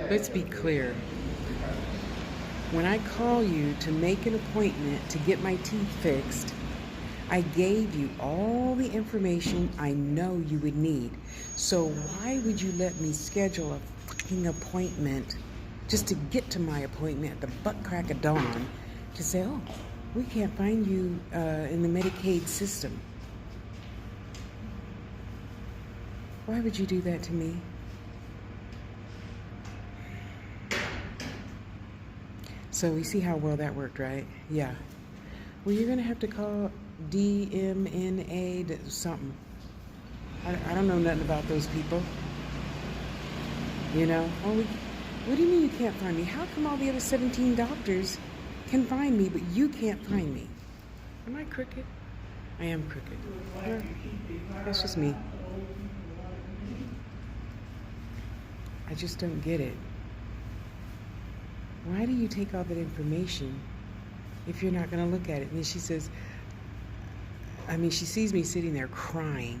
Let's be clear. When I call you to make an appointment to get my teeth fixed, I gave you all the information I know you would need. So why would you let me schedule a fucking appointment just to get to my appointment at the butt crack of dawn to say, oh, we can't find you in the Medicaid system? Why would you do that to me? So we see how well that worked, right? Yeah. Well, you're going to have to call DMNA something. I don't know nothing about those people. You know? Oh, what do you mean you can't find me? How come all the other 17 doctors can find me, but you can't find me? Am I crooked? I am crooked. Well, that's just me. I just don't get it. Why do you take all that information if you're not going to look at it? And then she says, she sees me sitting there crying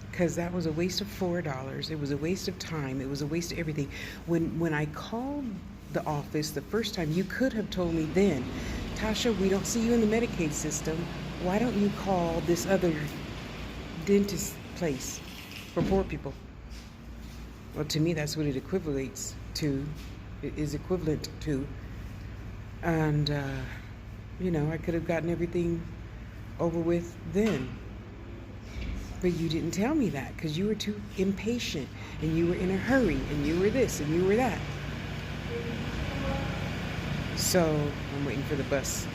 because that was a waste of $4. It was a waste of time. It was a waste of everything. When I called the office the first time, you could have told me then, Tasha, we don't see you in the Medicaid system. Why don't you call this other dentist place for poor people? Well, to me, that's what it equivalates to. It is equivalent to. And, I could have gotten everything over with then. But you didn't tell me that because you were too impatient and you were in a hurry and you were this and you were that. So I'm waiting for the bus.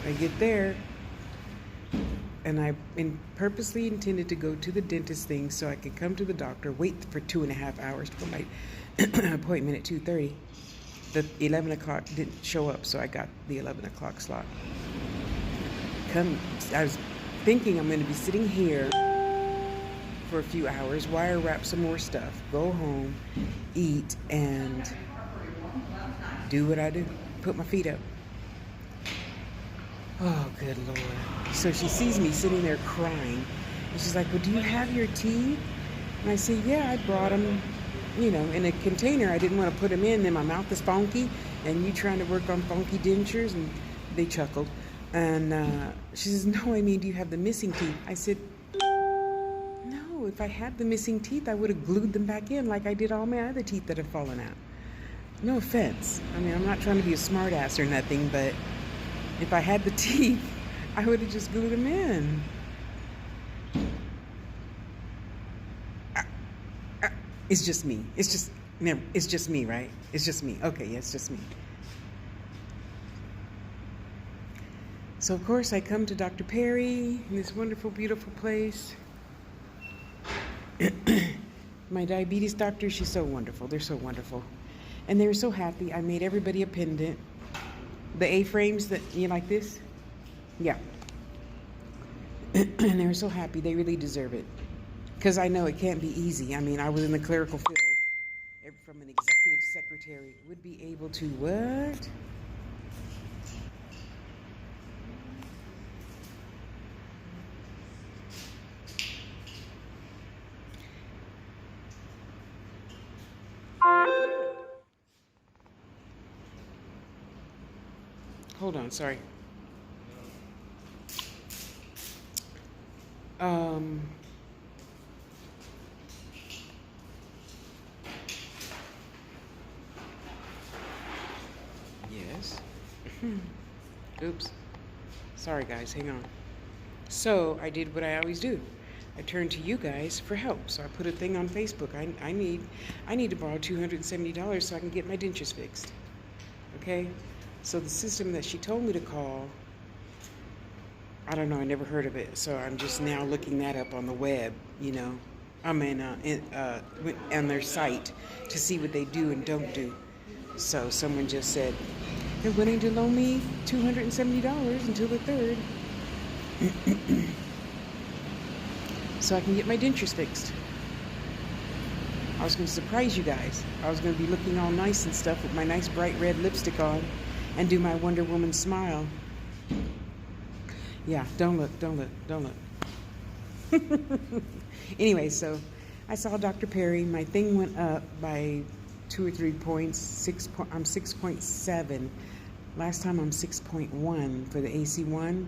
I get there and I purposely intended to go to the dentist thing so I could come to the doctor, wait for 2.5 hours for my appointment at 2:30. The 11 o'clock didn't show up, so I got the 11 o'clock slot. I was thinking I'm going to be sitting here for a few hours, wire wrap some more stuff, go home, eat, and do what I do, put my feet up. Oh, good Lord. So she sees me sitting there crying, and she's like, well, do you have your teeth? And I say, yeah, I brought them, in a container. I didn't want to put them in, then my mouth is funky, and you trying to work on funky dentures? And they chuckled. And she says, no, do you have the missing teeth? I said, no, if I had the missing teeth, I would have glued them back in like I did all my other teeth that have fallen out. No offense. I'm not trying to be a smart ass or nothing, but if I had the teeth, I would have just glued them in. It's just me. It's just me, right? It's just me. Okay, yeah, it's just me. So, of course, I come to Dr. Perry in this wonderful, beautiful place. My diabetes doctor, she's so wonderful. They're so wonderful. And they were so happy. I made everybody a pendant. The A-frames that, like this? Yeah. And they were so happy. They really deserve it. Because I know it can't be easy. I was in the clerical field. From an executive secretary would be able to what? Hold on, sorry. Yes. Oops. Sorry, guys. Hang on. So I did what I always do. I turned to you guys for help. So I put a thing on Facebook. I need to borrow $270 so I can get my dentures fixed. Okay? So the system that she told me to call, I don't know. I never heard of it. So I'm just now looking that up on the web. On their site to see what they do and don't do. So someone just said, they're willing to loan me $270 until the 3rd. So I can get my dentures fixed. I was going to surprise you guys. I was going to be looking all nice and stuff with my nice bright red lipstick on and do my Wonder Woman smile. Yeah, don't look. Anyway, so I saw Dr. Perry. My thing went up by 2 or 3 points. I'm 6.7. Last time I'm 6.1 for the AC1.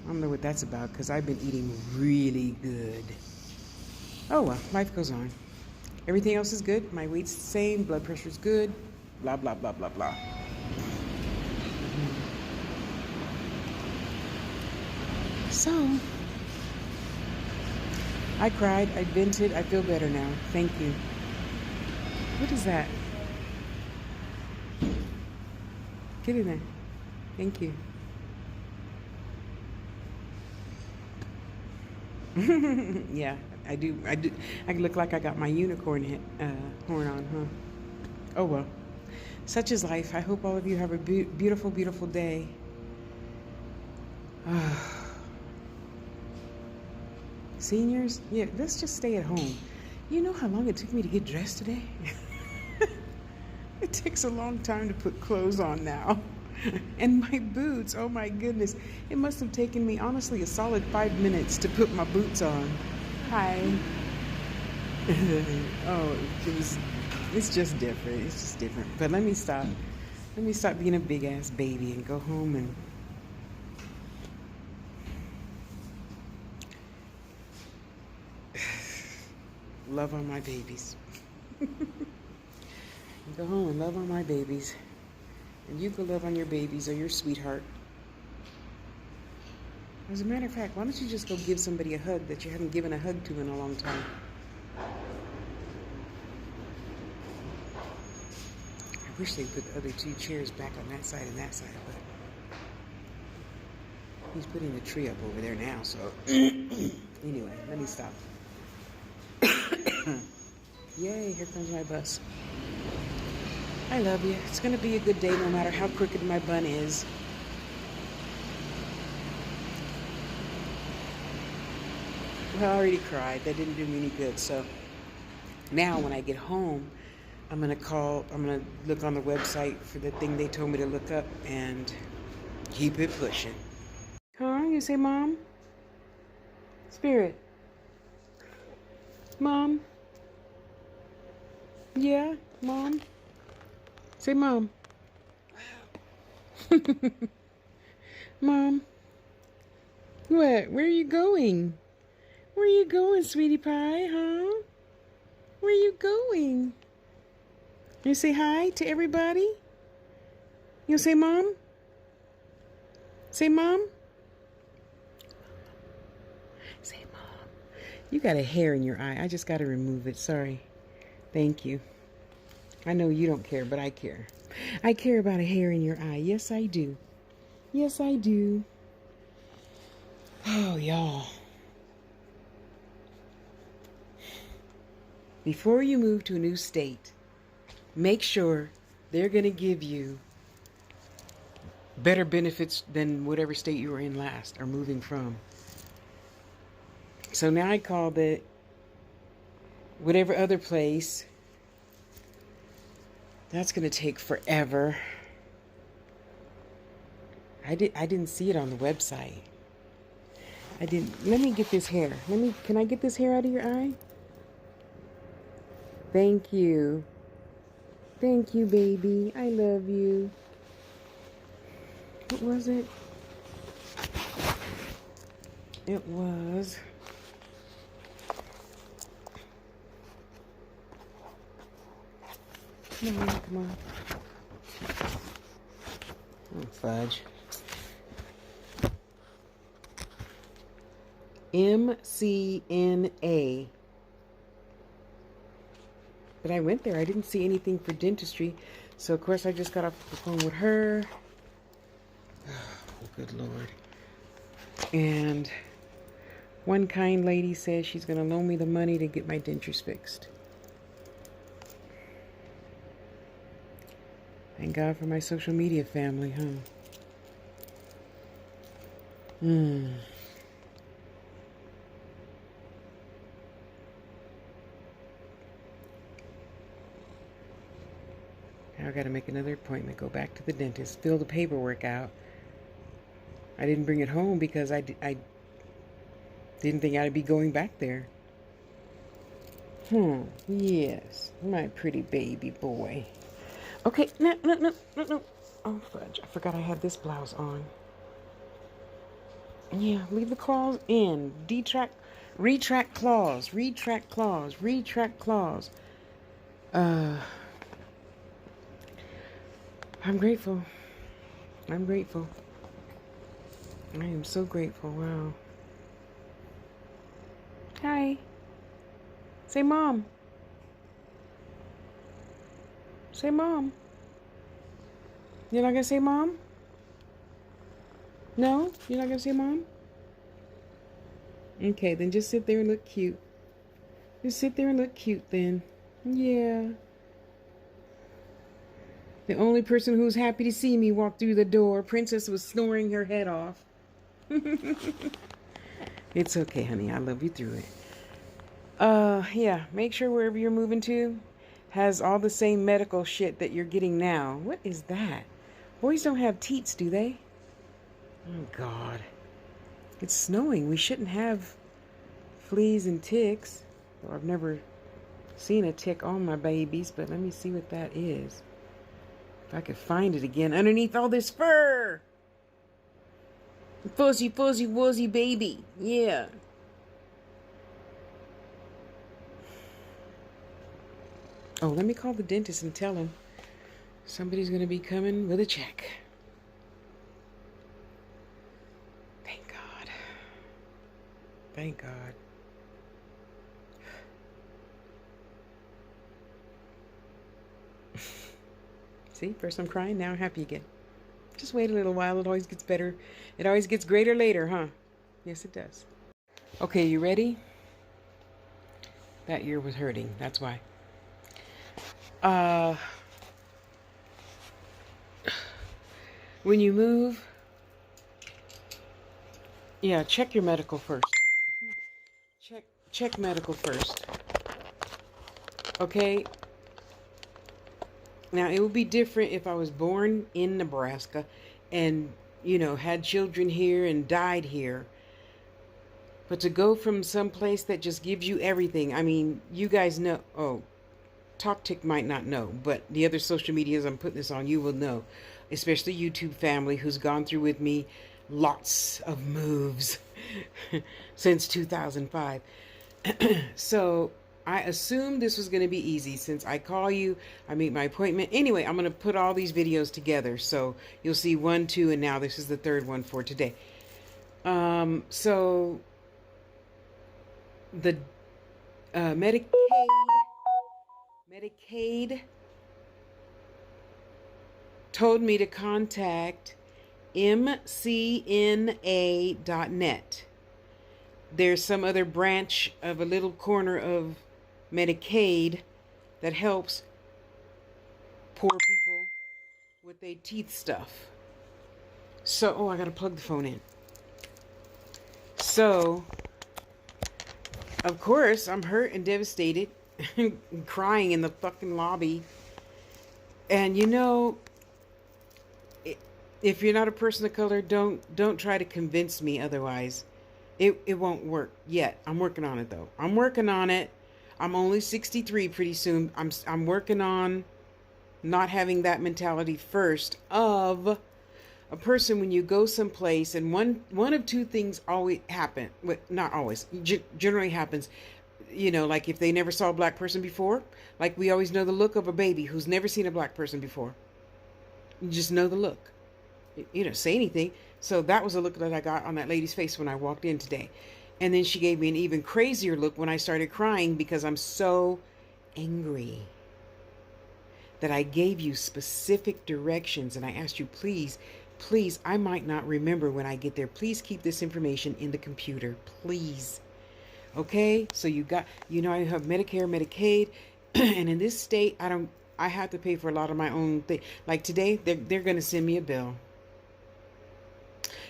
I don't know what that's about because I've been eating really good. Oh well, life goes on. Everything else is good. My weight's the same. Blood pressure's good. Blah, blah, blah, blah, blah. So, I cried. I vented. I feel better now. Thank you. What is that? Get in there. Thank you. Yeah, I do. I look like I got my unicorn horn on, huh? Oh well. Such is life. I hope all of you have a beautiful, beautiful day. Seniors, yeah, let's just stay at home. You know how long it took me to get dressed today? It takes a long time to put clothes on now. And my boots, oh my goodness. It must have taken me, honestly, a solid 5 minutes to put my boots on. Hi. Oh, it's just different. It's just different. But let me stop. Let me stop being a big ass baby and go home and love on my babies. Go home and love on my babies. And you can love on your babies or your sweetheart. As a matter of fact, why don't you just go give somebody a hug that you haven't given a hug to in a long time? I wish they put the other 2 chairs back on that side and that side, but he's putting the tree up over there now, so anyway, let me stop. Yay, here comes my bus. I love you. It's going to be a good day no matter how crooked my bun is. Well, I already cried. That didn't do me any good. So now when I get home, I'm going to look on the website for the thing they told me to look up and keep it pushing. Huh? You say mom? Spirit. Mom? Yeah, mom? Say mom. Mom. What? Where are you going? Where are you going, sweetie pie, huh? Where are you going? You say hi to everybody? You say mom? Say mom? Say mom. You got a hair in your eye. I just got to remove it. Sorry. Thank you. I know you don't care, but I care. I care about a hair in your eye. Yes, I do. Yes, I do. Oh, y'all. Before you move to a new state, make sure they're going to give you better benefits than whatever state you were in last or moving from. So now I called it whatever other place. That's going to take forever. I didn't see it on the website. I didn't. Let me get this hair. Can I get this hair out of your eye? Thank you. Thank you, baby. I love you. What was it? It was... Come on, come on. Oh, fudge. MCNA. But I went there. I didn't see anything for dentistry. So, of course, I just got off the phone with her. Oh, good Lord. And one kind lady says she's going to loan me the money to get my dentures fixed. Thank God for my social media family, huh? Now I got to make another appointment, go back to the dentist, fill the paperwork out. I didn't bring it home because I didn't think I'd be going back there. Yes, my pretty baby boy. Okay, no. Oh, fudge. I forgot I had this blouse on. Yeah, leave the claws in. Retract claws. Retract claws. Retract claws. I'm grateful. I'm grateful. I am so grateful. Wow. Hi. Say mom. Say mom. You're not gonna say mom? No? You're not gonna say mom? Okay, then just sit there and look cute. Just sit there and look cute then. Yeah. The only person who's happy to see me walk through the door. Princess was snoring her head off. It's okay, honey. I love you through it. Yeah. Make sure wherever you're moving to has all the same medical shit that you're getting now. What is that? Boys don't have teats, do they? Oh, God. It's snowing. We shouldn't have fleas and ticks. Well, I've never seen a tick on my babies, but let me see what that is. If I could find it again underneath all this fur. Fuzzy, fuzzy, wuzzy baby. Yeah. Oh, let me call the dentist and tell him somebody's going to be coming with a check. Thank God. Thank God. See, first I'm crying, now I'm happy again. Just wait a little while, it always gets better. It always gets greater later, huh? Yes, it does. Okay, you ready? That ear was hurting, that's why. When you move, yeah, check your medical first. Check medical first. Okay? Now, it would be different if I was born in Nebraska and, had children here and died here. But to go from some place that just gives you everything, I mean, you guys know, TalkTick might not know, but the other social medias I'm putting this on, you will know, especially YouTube family who's gone through with me lots of moves since 2005. So I assumed this was going to be easy since I call you, I make my appointment. Anyway, I'm going to put all these videos together. So you'll see 1, 2, and now this is the third one for today. So the Medicaid told me to contact mcna.net. There's some other branch of a little corner of Medicaid that helps poor people with their teeth stuff. So, I gotta plug the phone in. So, of course, I'm hurt and devastated, crying in the fucking lobby. And if you're not a person of color, don't try to convince me otherwise. It won't work yet. I'm working on it though. I'm working on it. I'm only 63 pretty soon. I'm working on not having that mentality first of a person when you go someplace and one of two things always happen. Not always. Generally happens. Like if they never saw a black person before, like we always know the look of a baby who's never seen a black person before. You just know the look. You don't say anything. So that was a look that I got on that lady's face when I walked in today. And then she gave me an even crazier look when I started crying because I'm so angry that I gave you specific directions and I asked you, please, I might not remember when I get there. Please keep this information in the computer, please. Okay? So I have Medicare, Medicaid, and in this state, I have to pay for a lot of my own thing. Like today, they're going to send me a bill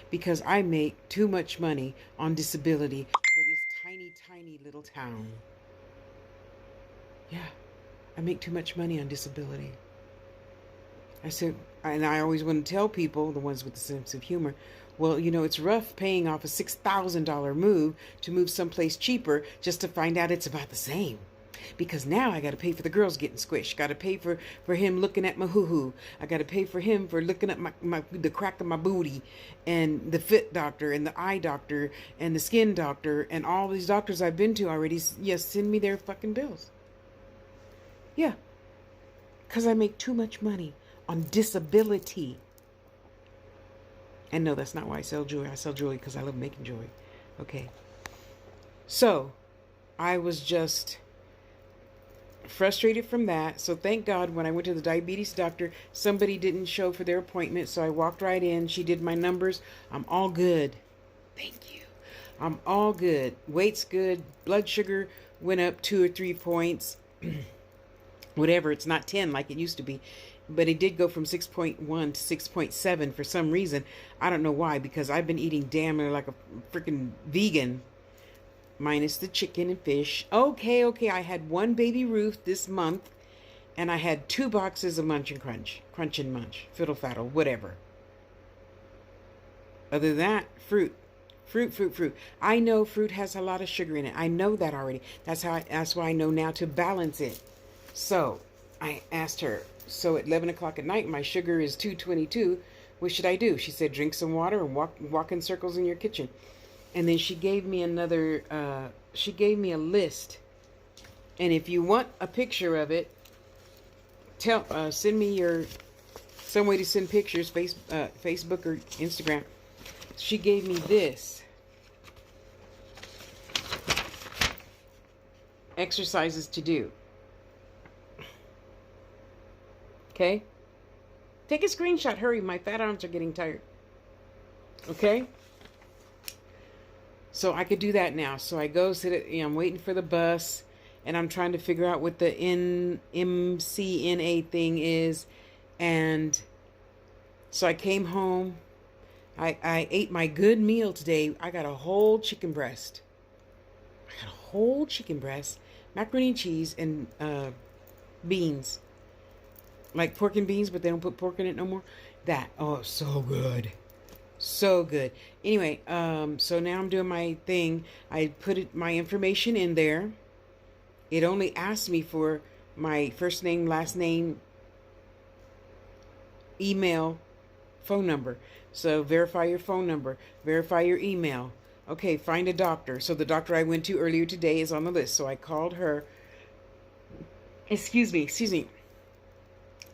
because I make too much money on disability for this tiny, tiny little town. Yeah, I make too much money on disability. I said, and I always want to tell people, the ones with the sense of humor, well, it's rough paying off a $6,000 move to move someplace cheaper just to find out it's about the same. Because now I got to pay for the girls getting squished. Got to pay for him looking at my hoo-hoo. I got to pay for him for looking at the crack of my booty, and the fit doctor and the eye doctor and the skin doctor and all these doctors I've been to already. Yes, send me their fucking bills. Yeah, because I make too much money on disability. And no, that's not why I sell jewelry. I sell jewelry because I love making jewelry. Okay. So, I was just frustrated from that. So thank God when I went to the diabetes doctor, somebody didn't show for their appointment. So I walked right in. She did my numbers. I'm all good. Thank you. I'm all good. Weight's good. Blood sugar went up 2 or 3 points. Whatever. It's not 10 like it used to be. But it did go from 6.1 to 6.7 for some reason. I don't know why, because I've been eating damn near like a freaking vegan. Minus the chicken and fish. Okay. I had 1 Baby Ruth this month. And I had 2 boxes of Munch and Crunch. Crunch and Munch. Fiddle Faddle. Whatever. Other than that, fruit. Fruit. I know fruit has a lot of sugar in it. I know that already. That's why I know now to balance it. So, I asked her, so at 11 o'clock at night, my sugar is 222. What should I do? She said, drink some water and walk in circles in your kitchen. And then she gave me a list. And if you want a picture of it, send me some way to send pictures, Facebook or Instagram. She gave me this. Exercises to do. Okay? Take a screenshot. Hurry, my fat arms are getting tired. Okay? So I could do that now. So I go I'm waiting for the bus, and I'm trying to figure out what the MCNA thing is. And so I came home. I ate my good meal today. I got a whole chicken breast. Macaroni and cheese, and beans. Like pork and beans, but they don't put pork in it no more. So good. So good. Anyway, so now I'm doing my thing. I put my information in there. It only asked me for my first name, last name, email, phone number. So verify your phone number, verify your email. Okay, find a doctor. So the doctor I went to earlier today is on the list. So I called her. Excuse me.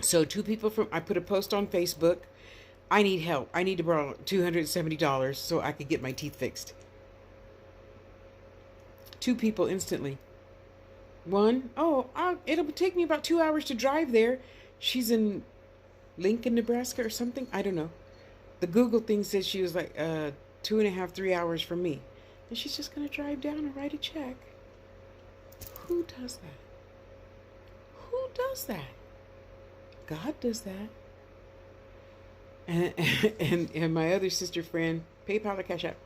So 2 people I put a post on Facebook. I need help. I need to borrow $270 so I could get my teeth fixed. 2 people instantly. One, it'll take me about 2 hours to drive there. She's in Lincoln, Nebraska or something. I don't know. The Google thing says she was like 2.5, 3 hours from me. And she's just going to drive down and write a check. Who does that? God does that. And my other sister friend, PayPal or Cash App.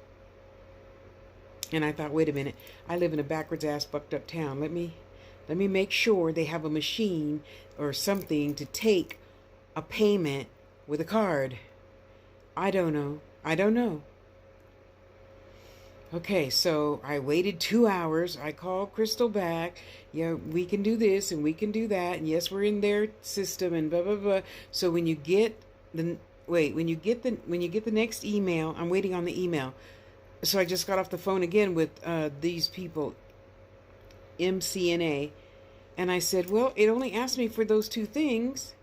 And I thought, wait a minute, I live in a backwards ass fucked up town. Let me make sure they have a machine or something to take a payment with a card. I don't know. Okay, so I waited 2 hours. I called Crystal back. Yeah, we can do this and we can do that. And yes, we're in their system and blah blah blah. So when you get the next email, I'm waiting on the email. So I just got off the phone again with these people, MCNA, and I said, well, it only asked me for those 2 things.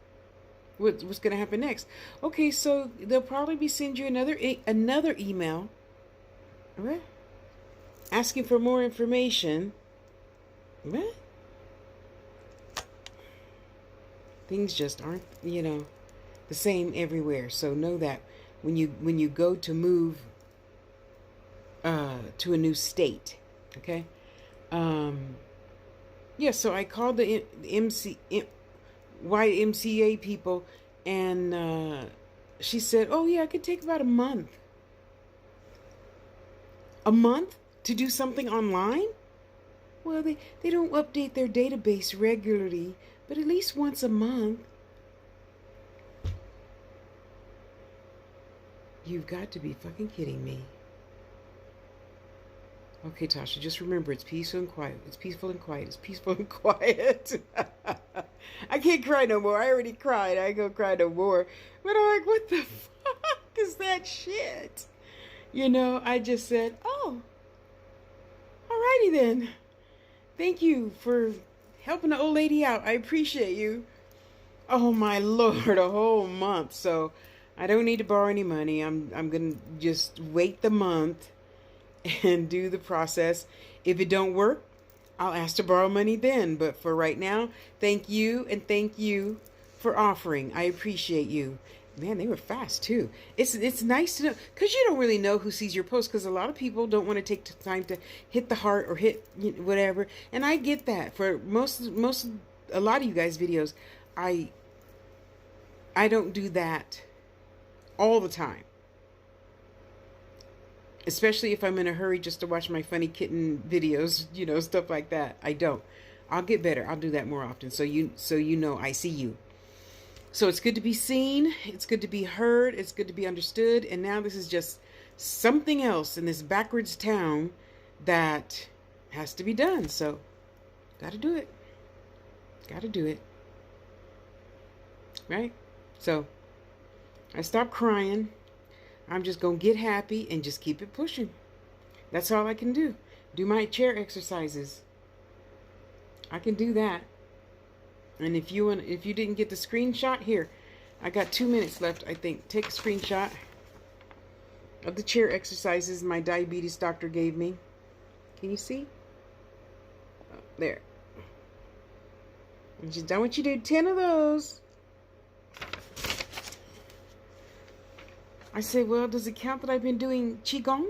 What's going to happen next? Okay, so they'll probably be sending you another email. What? Asking for more information. What? Things just aren't, the same everywhere. So know that when you go to move to a new state, okay? So I called the YMCA people, and she said, oh yeah, it could take about a month. A month to do something online? Well, they don't update their database regularly, but at least once a month. You've got to be fucking kidding me. Okay, Tasha, just remember it's peaceful and quiet. It's peaceful and quiet. It's peaceful and quiet. I can't cry no more. I already cried. I ain't gonna cry no more. But I'm like, what the fuck is that shit? You know, I just said, oh, alrighty then. Thank you for helping the old lady out. I appreciate you. Oh my Lord, a whole month. So I don't need to borrow any money. I'm gonna just wait the month and do the process. If it don't work, I'll ask to borrow money then. But for right now, thank you, and thank you for offering. I appreciate you. Man, they were fast too. It's nice to know, because you don't really know who sees your post, because a lot of people don't want to take the time to hit the heart or hit whatever. And I get that. For a lot of you guys' videos, I don't do that all the time. Especially if I'm in a hurry just to watch my funny kitten videos, you know, stuff like that. I don't. I'll get better. I'll do that more often. So you know I see you. So it's good to be seen. It's good to be heard. It's good to be understood. And now this is just something else in this backwards town that has to be done. So gotta do it. Gotta do it. Right? So I stopped crying. I'm just going to get happy and just keep it pushing. That's all I can do. Do my chair exercises. I can do that. And if you didn't get the screenshot, here, I got 2 minutes left, I think. Take a screenshot of the chair exercises my diabetes doctor gave me. Can you see? Oh, there. And she's done what you do 10 of those. I say, well, does it count that I've been doing Qigong?